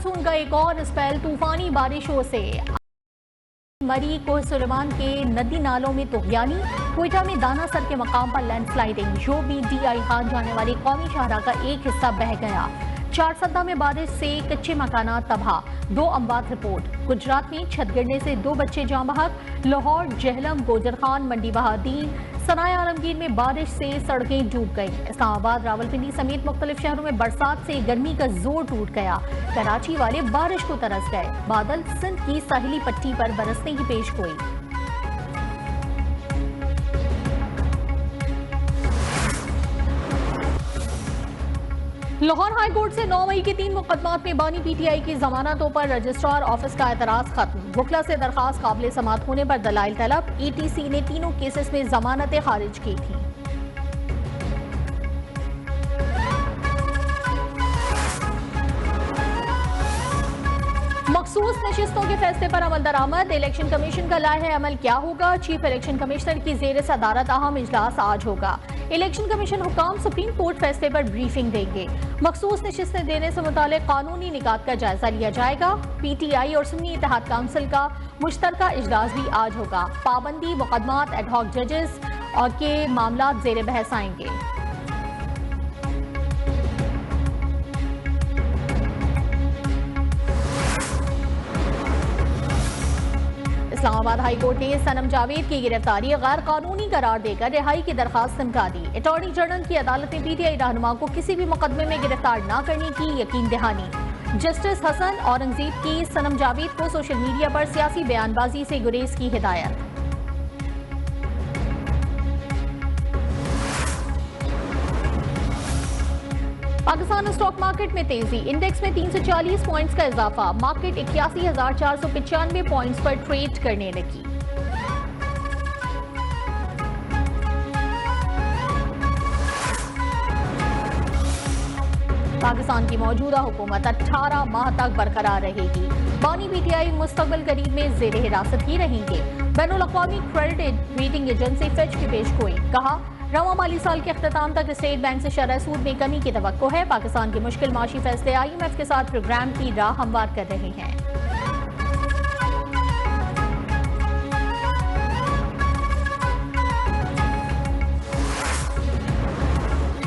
Monsoon का एक और स्पेल तूफानी बारिशों से मरी को सुलेमान के नदी नालों में तूफानी, क्वेटा में दाना सर के मकाम पर लैंडस्लाइडिंग, जो BDI खान जाने वाली कौमी शाहरा का एक हिस्सा बह गया। 4 सद्दा में बारिश से कच्चे मकानात तबाह, 2 अमवात रिपोर्ट। गुजरात में छत गिरने से 2 बच्चे जाँ बहक, लाहौर, जहलम, गोजर खान, मंडी बहादीन, सनाया आलमगीर में बारिश से सड़कें डूब गई। इस्लामाबाद, रावलपिंडी समेत मुख्तलिफ शहरों में बरसात से गर्मी का जोर टूट गया। कराची वाले बारिश को तरस गए। बादल सिंध की साहिली पट्टी पर बरसने की पेश गोई। लाहौर हाई कोर्ट से 9 मई के 3 मुकदमात में बानी PTI की जमानतों पर रजिस्ट्रार ऑफिस का एतराज खत्म। वकला से दरखास्त काबिल समात होने पर दलाइल तलब। ETC ने तीनों केसेस में जमानतें खारिज की थी। मखसूस नशिस्तों के फैसले पर अमल दरामद। इलेक्शन कमीशन का लाहे अमल क्या होगा? चीफ इलेक्शन कमिश्नर की जेर सदारत अहम इजलास आज होगा। इलेक्शन कमीशन हुकाम सुप्रीम कोर्ट फैसले पर ब्रीफिंग देंगे। मखसूस नशिस्तें देने से मुतालिक कानूनी निकात का जायजा लिया जाएगा। PTI और सुन्नी इत्तेहाद काउंसिल का मुश्तरका इजलास भी आज होगा। पाबंदी, मुकदमात, एडहॉक जजेस और के मामला जेर बहस आएंगे। इस्लामाबाद हाई कोर्ट ने सनम जावेद की गिरफ्तारी गैर कानूनी करार देकर रिहाई की दरखास्त धमका दी। अटॉर्नी जनरल की अदालत ने PTI रहनुमा को किसी भी मुकदमे में गिरफ्तार न करने की यकीन दहानी। जस्टिस हसन औरंगजेब की सनम जावेद को सोशल मीडिया पर सियासी बयानबाजी से गुरेज की हिदायत। पाकिस्तान स्टॉक मार्केट में तेजी, इंडेक्स में 340 पॉइंट्स का इजाफा। मार्केट 81,495 पॉइंट्स पर ट्रेड करने लगी। पाकिस्तान की मौजूदा हुकूमत 18 माह तक बरकरार रहेगी। बानी PTI मुस्तकबिल करीब में जेर हिरासत ही रहेंगे। बैनुल अक़वामी क्रेडिट रेटिंग एजेंसी फिच की पेशगोई, कहा रवा माली साल के अख्ताम तक स्टेट बैंक से शरह सूद में कमी की तवक्को है। पाकिस्तान के मुश्किल माशी फैसले IMF के साथ प्रोग्राम की राह हमवार कर रहे हैं।